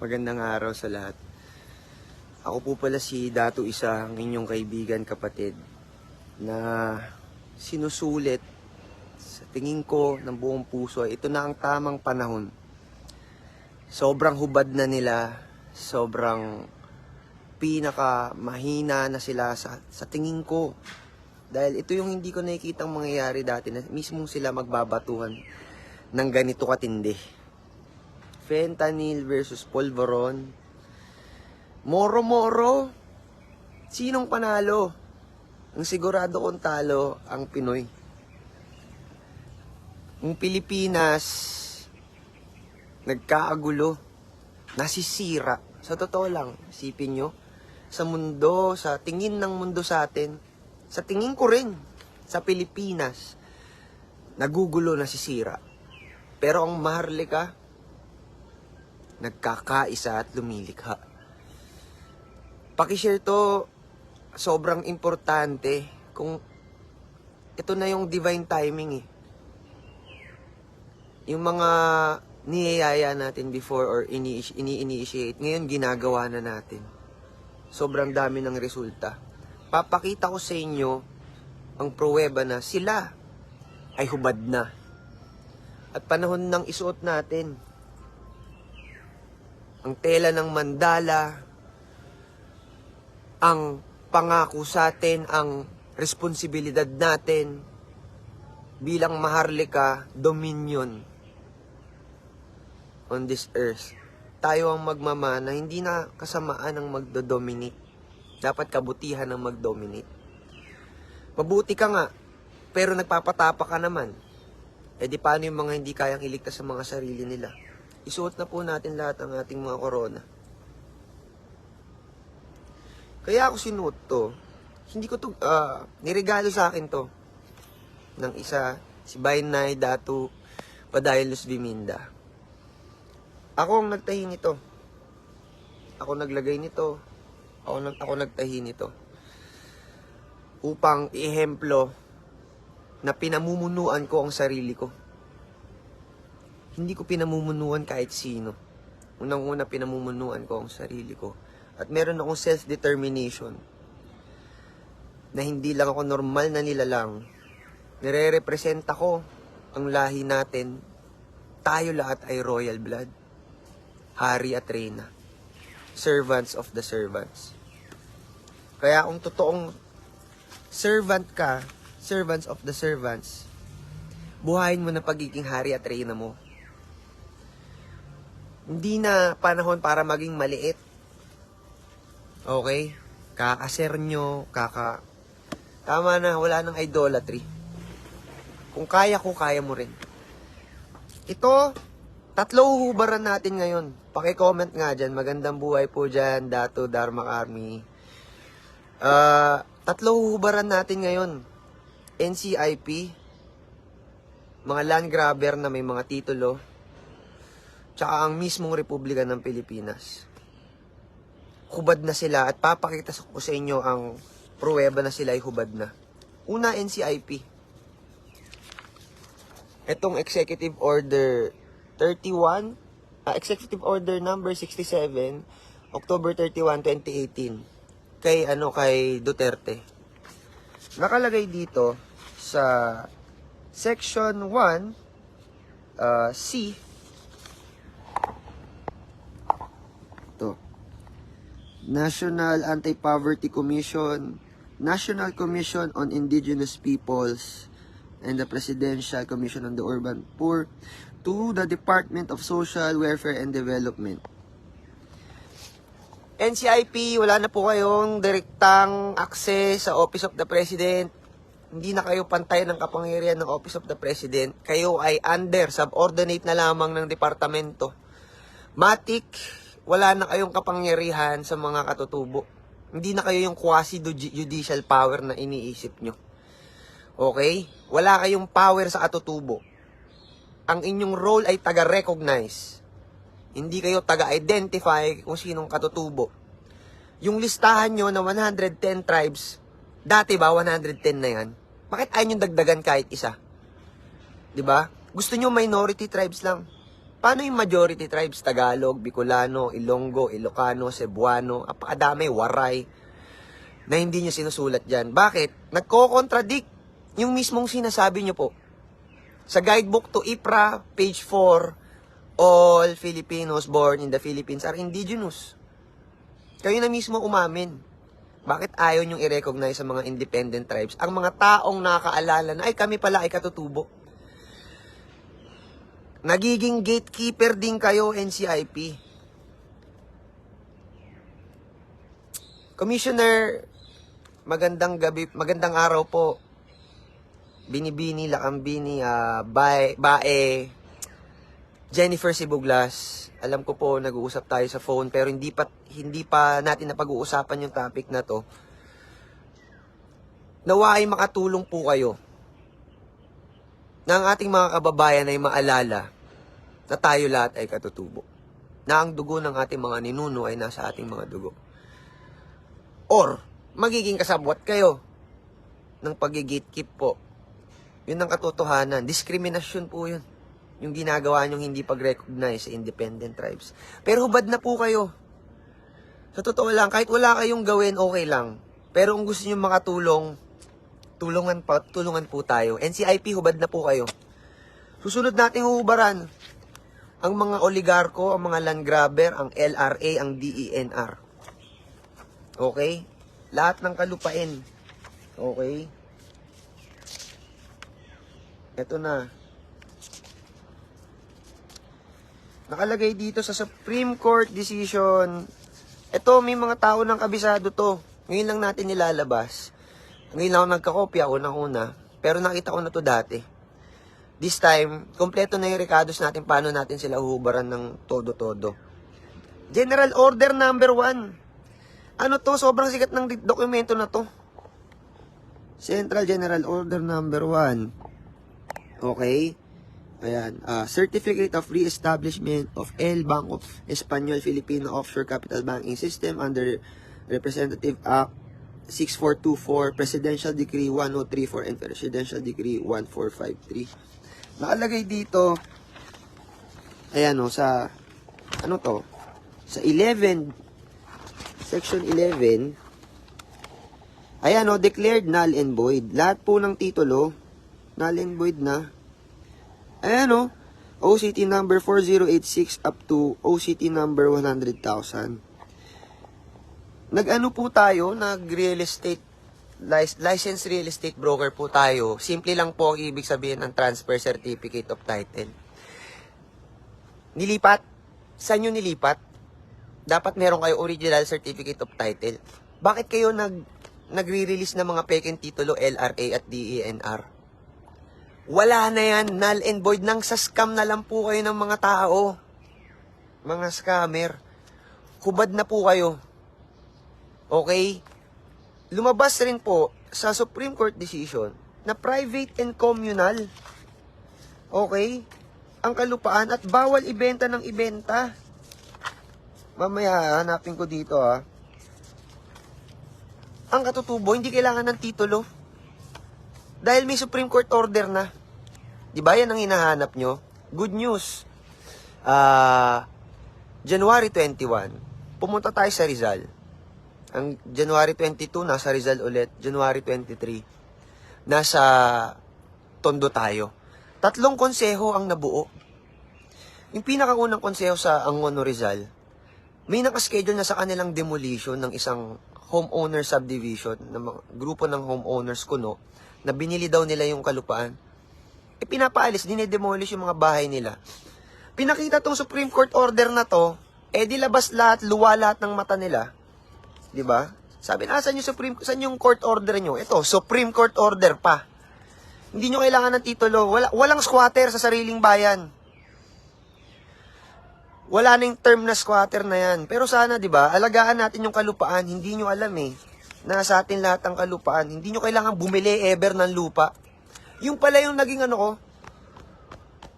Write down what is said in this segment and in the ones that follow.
Magandang araw sa lahat. Ako po pala si Datu Isa, ang inyong kaibigan, kapatid, na sinusulit sa tingin ko ng buong puso. Ito na ang tamang panahon. Sobrang hubad na nila, sobrang pinaka mahina na sila sa tingin ko. Dahil ito yung hindi ko nakikitang mangyayari dati, na mismong sila magbabatuhan ng ganito katindi. Fentanyl versus Polvoron. Moro-moro. Sinong panalo? Ang sigurado kong talo, ang Pinoy. Ang Pilipinas, nagkaagulo, nasisira. Sa totoo lang, isipin nyo, sa mundo, sa tingin ng mundo sa atin, sa tingin ko rin, sa Pilipinas, nagugulo, nasisira. Pero ang Maharlika, nagkakaisa at lumilikha. Pakishare to, sobrang importante. Kung ito na yung divine timing eh. Yung mga niyayaya natin before or ini-initiate, ngayon ginagawa na natin. Sobrang dami ng resulta. Papakita ko sa inyo ang pruweba na sila ay hubad na. At panahon ng isuot natin ang tela ng mandala, ang pangako sa atin, ang responsibilidad natin bilang Maharlika, dominion on this earth. Tayo ang magmamana, hindi na kasamaan ang magdodominate. Dapat kabutihan ang magdominate. Mabuti ka nga, pero nagpapatapa ka naman. E di paano yung mga hindi kayang iligtas sa mga sarili nila? Isuot na po natin lahat ang ating mga corona. Kaya ako sinuot to. Hindi ko to, niregalo sa akin to. Ng isa, si Bainay Datu Padaylos Biminda. Ako ang nagtahi nito. Ako naglagay nito. Ako nagtahi nito. Upang ihemplo na pinamumunuan ko ang sarili ko. Hindi ko pinamumunuan kahit sino. Unang-una, pinamumunuan ko ang sarili ko. At meron akong self-determination na hindi lang ako normal na nilalang. Nire-represent ako ang lahi natin. Tayo lahat ay royal blood. Hari at reyna. Servants of the servants. Kaya kung totoong servant ka, servants of the servants, buhayin mo na pagiging hari at reyna mo. Hindi na panahon para maging maliit. Okay? Kakaser nyo, Tama na, wala nang idolatry. Kung kaya ko, kaya mo rin. Ito, 3 hubaran natin ngayon. Paki-comment nga dyan. Magandang buhay po dyan, Datu Dharma Army. 3 hubaran natin ngayon. NCIP, mga land grabber na may mga titulo, tsaka ang mismong Republika ng Pilipinas. Hubad na sila at papakita ko sa inyo ang pruweba na sila ay hubad na. Una, NCIP. Itong Executive Order 31, Executive Order number 67, October 31, 2018, kay Duterte. Nakalagay dito sa Section 1, C, National Anti-Poverty Commission, National Commission on Indigenous Peoples, and the Presidential Commission on the Urban Poor to the Department of Social Welfare and Development. NCIP, wala na po kayong direktang access sa Office of the President. Hindi na kayo pantay ng kapangyarihan ng Office of the President. Kayo ay subordinate na lamang ng departamento. Matik, wala na kayong kapangyarihan sa mga katutubo. Hindi na kayo yung quasi-judicial power na iniisip nyo. Okay? Wala kayong power sa katutubo. Ang inyong role ay taga-recognize. Hindi kayo taga-identify kung sinong katutubo. Yung listahan nyo na 110 tribes, dati ba 110 na yan? Bakit ayaw nyo dagdagan kahit isa? 'Di ba? Gusto nyo minority tribes lang. Paano yung majority tribes? Tagalog, Bicolano, Ilonggo, Ilocano, Cebuano, apakadami, Waray, na hindi nyo sinusulat dyan. Bakit? Nagko-contradict yung mismong sinasabi nyo po. Sa guidebook to IPRA, page 4, all Filipinos born in the Philippines are indigenous. Kayo na mismo umamin. Bakit ayaw nyong i-recognize sa mga independent tribes ang mga taong nakakaalala na, ay kami pala ay katutubo? Nagiging gatekeeper din kayo, NCIP. Commissioner, magandang gabi, magandang araw po. Binibini, Lakambini, Bae, Jennifer Sibuglas. Alam ko po nag-uusap tayo sa phone pero hindi pa natin napag-uusapan yung topic na to. Nawa ay makatulong po kayo na ang ating mga kababayan ay maalala na tayo lahat ay katutubo. Na ang dugo ng ating mga ninuno ay nasa ating mga dugo. Or, magiging kasabwat kayo ng pag-gatekeep po. Yun ang katotohanan. Diskriminasyon po yun. Yung ginagawa nyong hindi pag-recognize sa independent tribes. Pero hubad na po kayo. Sa totoo lang, kahit wala kayong gawin, okay lang. Pero kung gusto nyo makatulong, tulungan po tayo. NCIP, hubad na po kayo. Susunod nating huhubaran ang mga oligarko, ang mga land grabber, ang LRA, ang DENR. Okay? Lahat ng kalupain. Okay? Ito na. Nakalagay dito sa Supreme Court decision. Ito, may mga tao ng kabisado to. Ngayon lang natin nilalabas. Ngayon lang ako nagkakopya, unang-una. Pero nakita ko na to dati. This time, kompleto na yung recados natin paano natin sila huhubaran ng todo-todo. General Order number 1. Ano to? Sobrang sikat ng dokumento na to. Central General Order number 1. Okay. Ayan. Certificate of Re-establishment of El Banco Espanyol Filipino Offshore Capital Banking System under Representative Act 6424, Presidential Decree 1034, and Presidential Decree 1453. Nakalagay dito, ayan o, sa, ano to, sa 11, Section 11, ayan o, declared null and void. Lahat po ng titulo, null and void na. Ayan o, OCT number 4086 up to OCT number 100,000. Nag-ano po tayo, nag-real estate, licensed real estate broker po tayo. Simple lang po ang ibig sabihin ng transfer certificate of title. Nilipat? Saan nyo nilipat? Dapat meron kayo original certificate of title. Bakit kayo nagre-release ng mga pekeng titulo LRA at DENR? Wala na yan, null and void. Nang sa scam na lang po kayo ng mga tao. Mga scammer. Hubad na po kayo. Okay? Lumabas rin po sa Supreme Court decision na private and communal. Okay? Ang kalupaan at bawal ibenta ng ibenta. Mamaya, hanapin ko dito Ang katutubo, hindi kailangan ng titulo. Dahil may Supreme Court order na. Di ba yan ang hinahanap nyo? Good news. January 21, pumunta tayo sa Rizal. Ang January 22, nasa Rizal ulit. January 23, nasa Tondo tayo. 3 konseho ang nabuo. Yung pinakaunang konseho sa Angono Rizal, may nakaschedule na sa kanilang demolition ng isang homeowner subdivision, ng grupo ng homeowners kuno, na binili daw nila yung kalupaan. Pinapaalis, dinedemolish yung mga bahay nila. Pinakita tong Supreme Court order na to, di labas lahat, luwa lahat ng mata nila. Di ba? Sabi na, saan yung court order nyo? Ito, Supreme Court order pa. Hindi nyo kailangan ng titulo. Walang squatter sa sariling bayan. Wala nang term na squatter na yan. Pero sana, di ba, alagaan natin yung kalupaan. Hindi nyo alam nasa atin lahat ang kalupaan. Hindi nyo kailangan bumili ever ng lupa. Yung pala yung naging ano ko.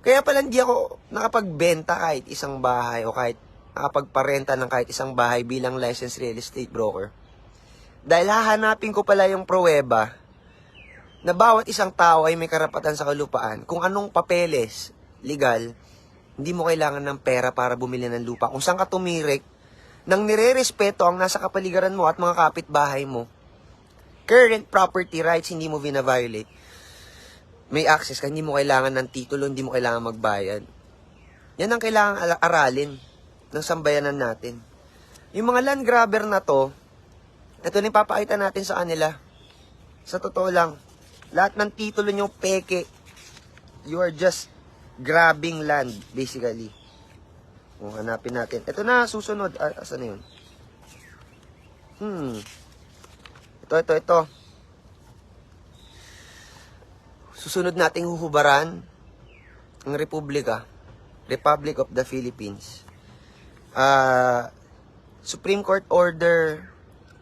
Kaya pala hindi ako nakapagbenta kahit isang bahay o kahit nakapagparenta ng kahit isang bahay bilang licensed real estate broker. Dahil hahanapin ko pala yung pruweba na bawat isang tao ay may karapatan sa kalupaan kung anong papeles, legal, Hindi mo kailangan ng pera para bumili ng lupa. Kung saan ka tumirik, nang nire-respeto ang nasa kapaligiran mo at mga kapitbahay mo, current property rights, hindi mo vina-violate. May access ka, hindi mo kailangan ng titulo, hindi mo kailangan magbayad. Yan ang kailangan aralin ng sambayanan natin. Yung mga land grabber na to, ito na yung papakita natin sa kanila. Sa totoo lang, lahat ng titulo nyo peke. You are just grabbing land, basically. Kung hanapin natin. Ito na, susunod. Asan na yun? Ito. Susunod nating huhubaran ang Republic of the Philippines. Supreme Court Order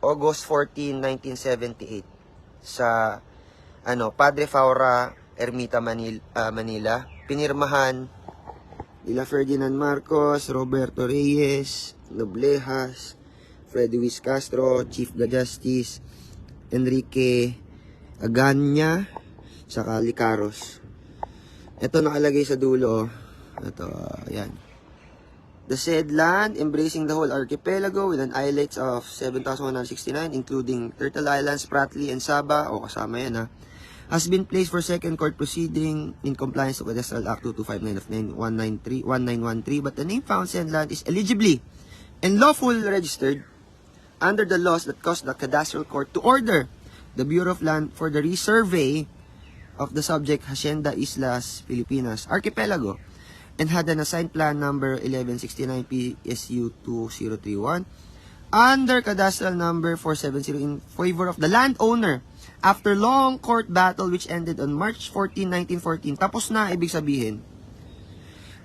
August 14, 1978 sa Padre Faura, Ermita, Manila. Pinirmahan nila Ferdinand Marcos, Roberto Reyes, Noblejas, Freddy Luis Castro, Chief Justice Enrique Aganya, saka Licaros. Ito nakalagay sa dulo. Ito, yan. The said land, embracing the whole archipelago with an islet of 7,169, including Turtle Islands, Spratly, and Saba, kasama yan has been placed for second court proceeding in compliance with Cadastral Act 2259 of 1913, but the name found said land is eligibly and lawfully registered under the laws that caused the Cadastral Court to order the Bureau of Land for the resurvey of the subject Hacienda Islas Filipinas Archipelago, and had an assigned plan number 1169 PSU 2031 under cadastral number 470 in favor of the landowner after long court battle which ended on March 14, 1914. Tapos na, ibig sabihin.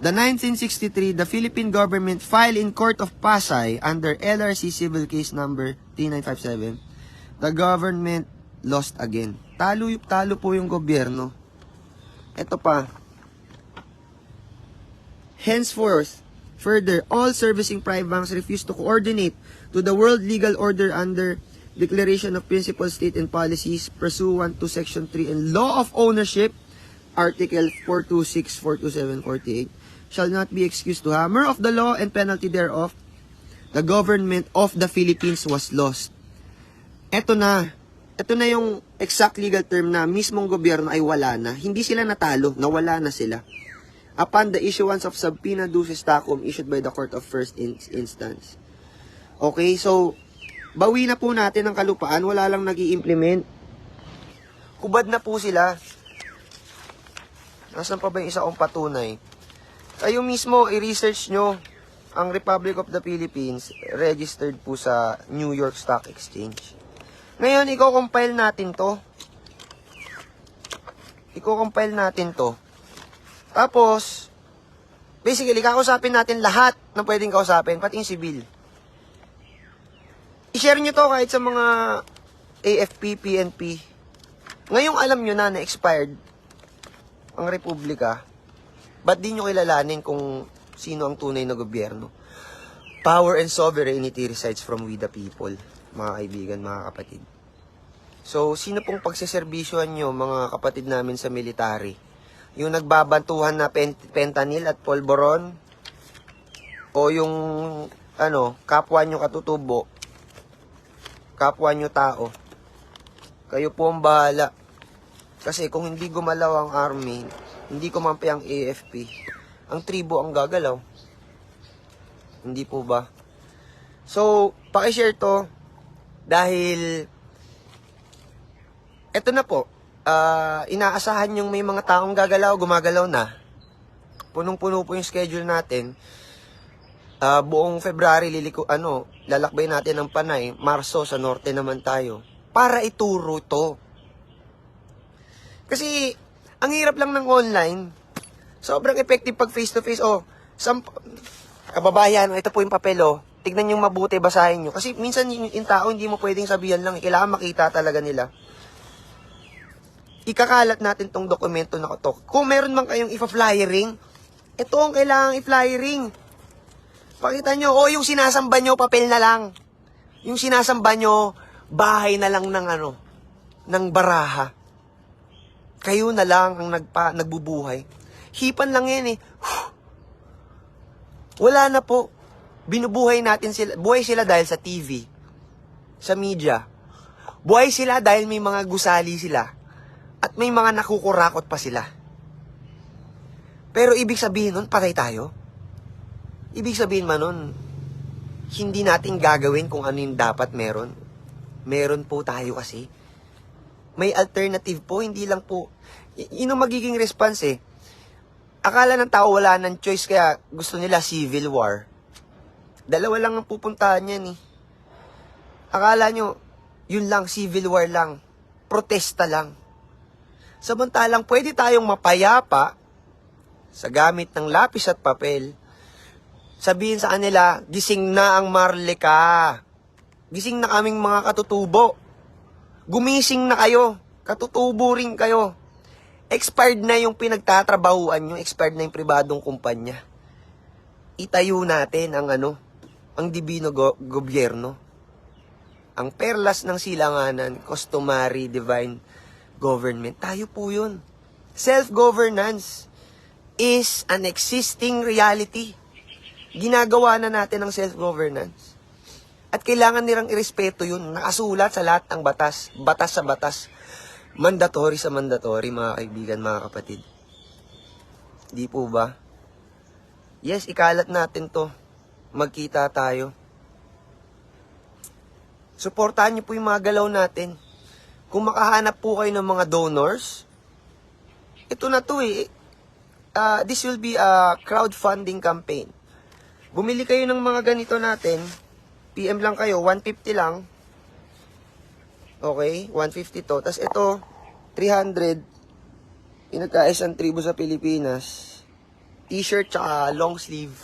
The 1963, the Philippine government filed in Court of Pasay under LRC Civil Case number 3957. The government lost again. Talo po yung gobyerno. Ito pa. Henceforth, further, all servicing private banks refused to coordinate to the world legal order under Declaration of Principles, State and Policies pursuant to Section 3 and Law of Ownership, Article 426, 427, 48, shall not be excused to hammer of the law and penalty thereof. The government of the Philippines was lost. Ito na yung exact legal term na mismong gobyerno ay wala na. Hindi sila natalo, nawala na sila. Upon the issuance of subpoena ducis tactum issued by the Court of First Instance. Okay, so, bawi na po natin ang kalupaan, wala lang nag-i-implement. Hubad na po sila. Nasaan pa ba yung isa kong patunay? Kayo mismo, i-research nyo ang Republic of the Philippines, registered po sa New York Stock Exchange. Ngayon, i-compile natin to. Tapos, basically, kakausapin natin lahat na pwedeng kausapin, pati yung civil. I-share nyo to kahit sa mga AFP, PNP. Ngayong alam nyo na expired ang Republika, ba't di nyo kilalanin kung sino ang tunay na gobyerno? Power and sovereignty resides from we the people, mga kaibigan, mga kapatid. So, sino pong pagseservisyohan nyo, mga kapatid namin sa military? Yung nagbabantuhan na fentanyl at polvoron? O yung, kapwa nyo katutubo? Kapwa nyo tao? Kayo po ang bahala. Kasi kung hindi gumalaw ang army, hindi kumampi ang AFP, ang tribo ang gagalaw. Hindi po ba? So, pakishare to dahil eto na po. Inaasahan yung may mga taong gumagalaw na. Punong-puno po yung schedule natin. Buong February lalakbay natin ng Panay, Marso sa norte naman tayo para ituro to. Kasi ang hirap lang ng online. Sobrang effective pag face to face. Kababayan, ito po yung papel, tignan niyo mabuti, basahin niyo. Kasi minsan yung tao hindi mo pwedeng sabihan lang, kailangan makita talaga nila. Ikakalat natin tong dokumento na to. Kung meron man kayong ipa-flyering, ito ang kailangang i-flyering. Pakita nyo, yung sinasamba nyo, papel na lang. Yung sinasamba nyo, bahay na lang ng baraha. Kayo na lang ang nagbubuhay. Hipan lang yan . Wala na po. Binubuhay natin sila. Buhay sila dahil sa TV, sa media. Buhay sila dahil may mga gusali sila. At may mga nakukurakot pa sila. Pero ibig sabihin nun, patay tayo. Ibig sabihin man nun, hindi natin gagawin kung ano yung dapat meron. Meron po tayo kasi. May alternative po, hindi lang po. Yun ang magiging response eh. Akala ng tao wala ng choice kaya gusto nila civil war. Dalawa lang ang pupuntahan yan eh. Akala nyo, yun lang, civil war lang. Protesta lang. Samantalang pwede tayong mapayapa sa gamit ng lapis at papel. Sabihin sa kanila, gising na ang Marlica. Gising na kaming mga katutubo. Gumising na kayo. Katutubo rin kayo. Expired na yung pinagtatrabahuan nyo. Expired na yung pribadong kumpanya. Itayo natin ang ang dibino gobyerno. Ang perlas ng silanganan, customary divine government. Tayo po yun. Self-governance is an existing reality. Ginagawa na natin ang self-governance. At kailangan nilang irespeto yun. Nakasulat sa lahat ng batas. Batas sa batas. Mandatory sa mandatory, mga kaibigan, mga kapatid. Di po ba? Yes, ikalat natin to. Magkita tayo. Suportahan niyo po yung mga galaw natin. Kung makahanap po kayo ng mga donors, ito na to eh. This will be a crowdfunding campaign. Bumili kayo ng mga ganito natin. PM lang kayo, 150 lang. Okay, 150 to. Tapos ito, 300. Pinagkaisang tribo sa Pilipinas. T-shirt tsaka long sleeve.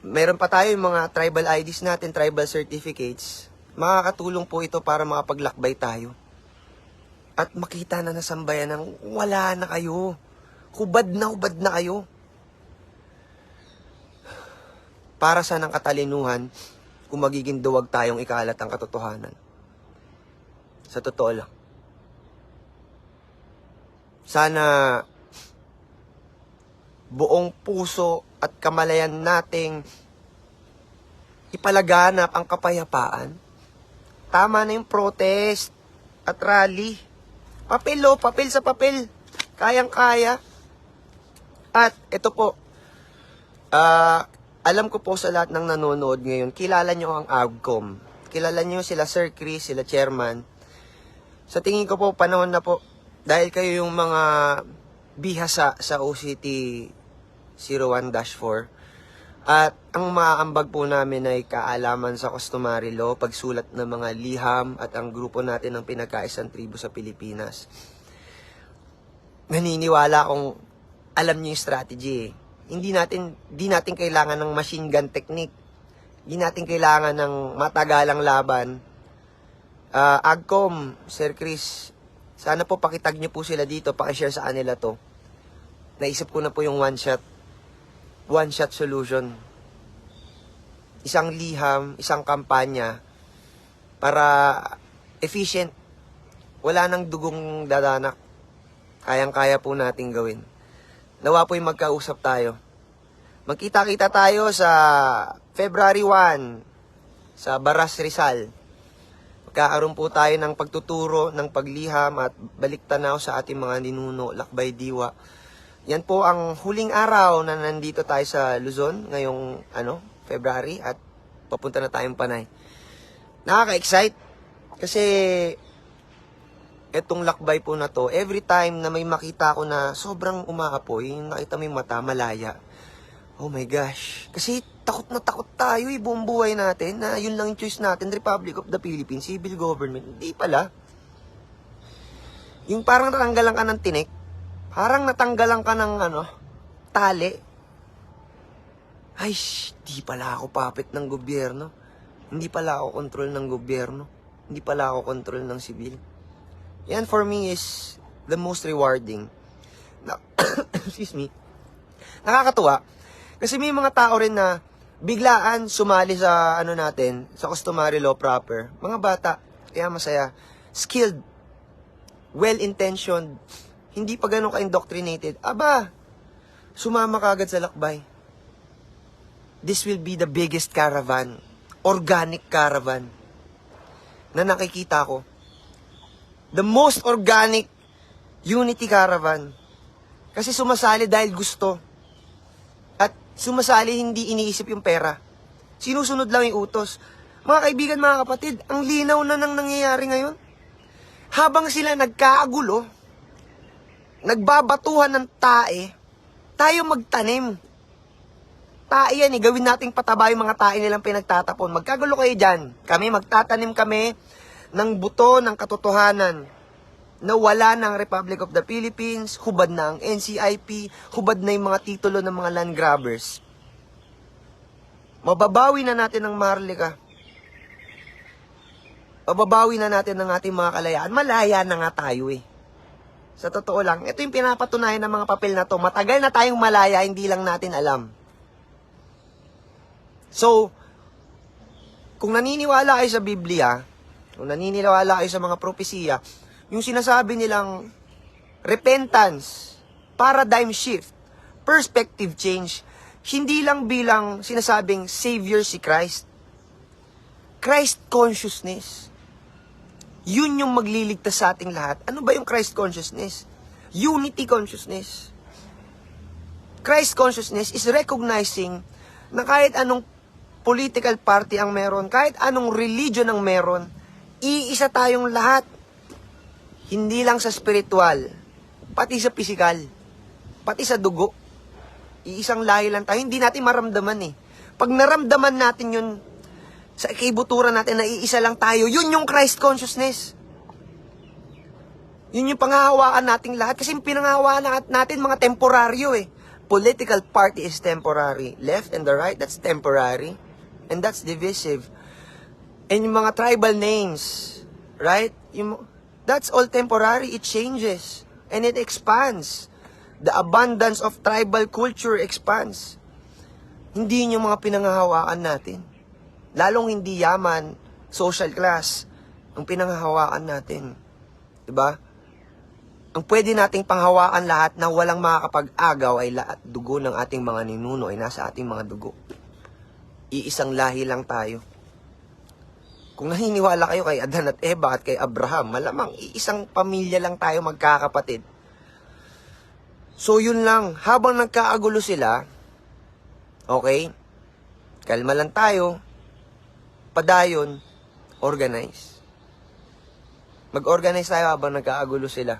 Meron pa tayo yung mga tribal IDs natin, tribal certificates. Makakatulong po ito para makapaglakbay tayo. At makita na nasambayan ng wala na kayo. Hubad na kayo. Para sa ng katalinuhan, kung magiging duwag tayong ikalat ang katotohanan. Sa totoo lang. Sana buong puso at kamalayan nating ipalaganap ang kapayapaan. Tama na yung protest at rally. Papel sa papel. Kayang-kaya. At ito po, alam ko po sa lahat ng nanonood ngayon, kilala nyo ang AGCOM. Kilala nyo sila Sir Chris, sila Chairman. Sa tingin ko po, panahon na po, dahil kayo yung mga bihasa sa OCT 01-4. At ang maaambag po namin ay kaalaman sa customary law, pagsulat ng mga liham at ang grupo natin ng pinagkaisang tribo sa Pilipinas. Naniniwala akong alam niyo yung strategy eh. Hindi natin kailangan ng machine gun technique. Hindi natin kailangan ng matagalang laban. AGCOM, Sir Chris, sana po pakitag niyo po sila dito, pakishare sa kanila to. Naisip ko na po yung one shot solution. Isang liham, isang kampanya para efficient. Wala nang dugong dadanak. Kayang-kaya po nating gawin. Nawa po yung magkausap tayo. Magkita-kita tayo sa February 1 sa Baras, Rizal. Magkakaroon po tayo ng pagtuturo, ng pagliham at baliktanaw sa ating mga ninuno, lakbay diwa. Yan po ang huling araw na nandito tayo sa Luzon ngayong February at papunta na tayong Panay. Nakaka-excite kasi etong lakbay po na to, every time na may makita ko na sobrang umaapoy, yung nakita mo yung mata, malaya. Oh my gosh. Kasi takot na takot tayo buong buhay natin na yun lang yung choice natin, Republic of the Philippines, civil government. Hindi pala. Yung parang natanggalan ka ng tinik, parang natanggalan ka ng tali. Ay, di pala ako puppet ng gobyerno. Hindi pala ako control ng gobyerno. Hindi pala ako control ng sibil. Yan for me is the most rewarding. Excuse me. Nakakatuwa. Kasi may mga tao rin na biglaan sumali sa natin, sa customary law proper. Mga bata, kaya masaya. Skilled. Well-intentioned. Hindi pa ganun ka-indoctrinated. Aba, sumama ka agad sa lakbay. this will be the biggest caravan, organic caravan, na nakikita ko. The most organic unity caravan. Kasi sumasali dahil gusto. At sumasali hindi iniisip yung pera. Sinusunod lang yung utos. Mga kaibigan, mga kapatid, ang linaw na nang nangyayari ngayon. Habang sila nagkaagulo, nagbabatuhan ng tae, tayo magtanim. Tae yan eh, gawin nating pataba yung mga tae nilang pinagtatapon. Magkagulo kayo dyan. Kami, magtatanim kami ng buto ng katotohanan na wala ng Republic of the Philippines, hubad na ang NCIP, hubad na yung mga titulo ng mga land grabbers. Mababawi na natin ang Maharlika. Mababawi na natin ang ating mga kalayaan. Malaya na nga tayo eh. Sa totoo lang, ito yung pinapatunayan ng mga papel na to. Matagal na tayong malaya, hindi lang natin alam. So, kung naniniwala kayo sa Biblia, kung naniniwala kayo sa mga propesiya, yung sinasabi nilang repentance, paradigm shift, perspective change, hindi lang bilang sinasabing Savior si Christ. Christ consciousness. Yun yung magliligtas sa ating lahat. Ano ba yung Christ consciousness? Unity consciousness. Christ consciousness is recognizing na kahit anong political party ang meron, kahit anong religion ang meron, iisa tayong lahat. Hindi lang sa spiritual, pati sa physical, pati sa dugo. Iisang lahi lang tayo. Hindi natin maramdaman eh. Pag naramdaman natin yun, sa kaibuturan natin na iisa lang tayo, yun yung Christ consciousness. Yun yung panghahawakan nating lahat. Kasi pinanghahawakan natin mga temporaryo eh. Political party is temporary. Left and the right, that's temporary. And that's divisive. And yung mga tribal names, right? That's all temporary. It changes. And it expands. The abundance of tribal culture expands. Hindi yun yung mga pinanghahawakan natin. Lalong hindi yaman, social class, ang pinanghahawakan natin. Diba? Ang pwede nating panghawakan lahat na walang makakapag-agaw ay dugo ng ating mga ninuno ay nasa ating mga dugo. Iisang lahi lang tayo. Kung naniniwala kayo kay Adan at Eva at kay Abraham, malamang iisang pamilya lang tayo magkakapatid. So yun lang, habang nagkaagulo sila, okay, kalma lang tayo, padayon, organize. Mag-organize tayo habang nagkaagulo sila.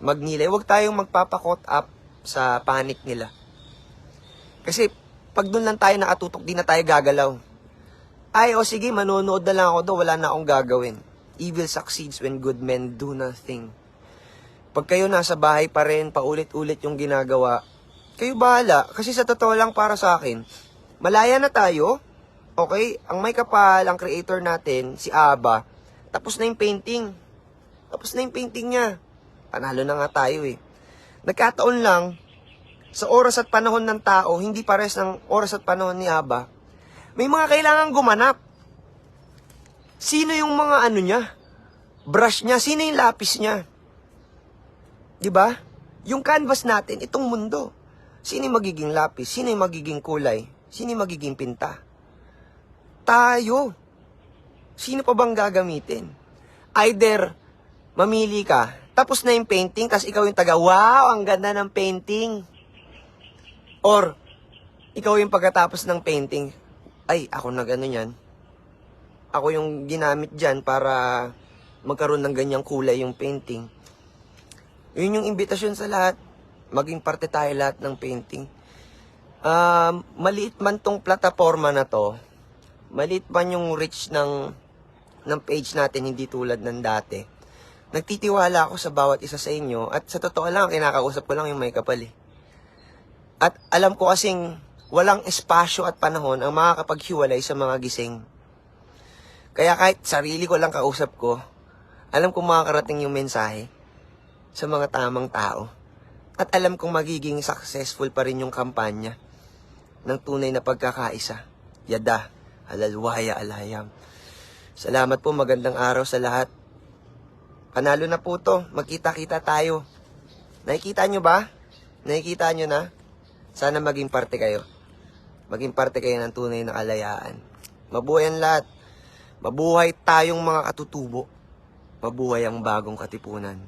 Magnilay, huwag tayong magpapakot up sa panic nila. Kasi pag doon lang tayo nakatutok, di na tayo gagalaw. Ay, o sige, manonood na lang ako doon, wala na akong gagawin. Evil succeeds when good men do nothing. Pag kayo nasa bahay pa rin, paulit-ulit yung ginagawa, kayo bahala. Kasi sa totoo lang para sa akin, malaya na tayo. Okay? Ang may kapal, ang creator natin, si Aba, tapos na yung painting. Tapos na yung painting niya. Panalo na nga tayo eh. Nagkataon lang, sa oras at panahon ng tao, hindi pares ng oras at panahon ni Aba, may mga kailangan gumanap. Sino yung mga ano niya? Brush niya? Sino yung lapis niya? Diba? Yung canvas natin, itong mundo. Sino yung magiging lapis? Sino yung magiging kulay? Sino yung magiging pinta? Tayo. Sino pa bang gagamitin? Either mamili ka, tapos na yung painting, tapos ikaw yung taga, wow, ang ganda ng painting. Or, ikaw yung pagkatapos ng painting, ay, ako na gano'n yan. Ako yung ginamit dyan para magkaroon ng ganyang kulay yung painting. Yun yung imbitasyon sa lahat. Maging parte tayo lahat ng painting. Maliit man tong plataforma na to, maliit man yung reach ng page natin, hindi tulad ng dati. Nagtitiwala ako sa bawat isa sa inyo at sa totoo lang, kinakausap ko lang yung may kapal eh. At alam ko kasing walang espasyo at panahon ang makakapaghiwalay sa mga gising. Kaya kahit sarili ko lang kausap ko, alam kong makakarating yung mensahe sa mga tamang tao. At alam kong magiging successful pa rin yung kampanya ng tunay na pagkakaisa. Yada, halalwaya, alayam. Salamat po, magandang araw sa lahat. Panalo na po to, magkita-kita tayo. Nakikita nyo ba? Nakikita nyo na? Sana maging parte kayo. Maging parte kayo ng tunay na kalayaan. Mabuhay ang lahat. Mabuhay tayong mga katutubo. Mabuhay ang bagong katipunan.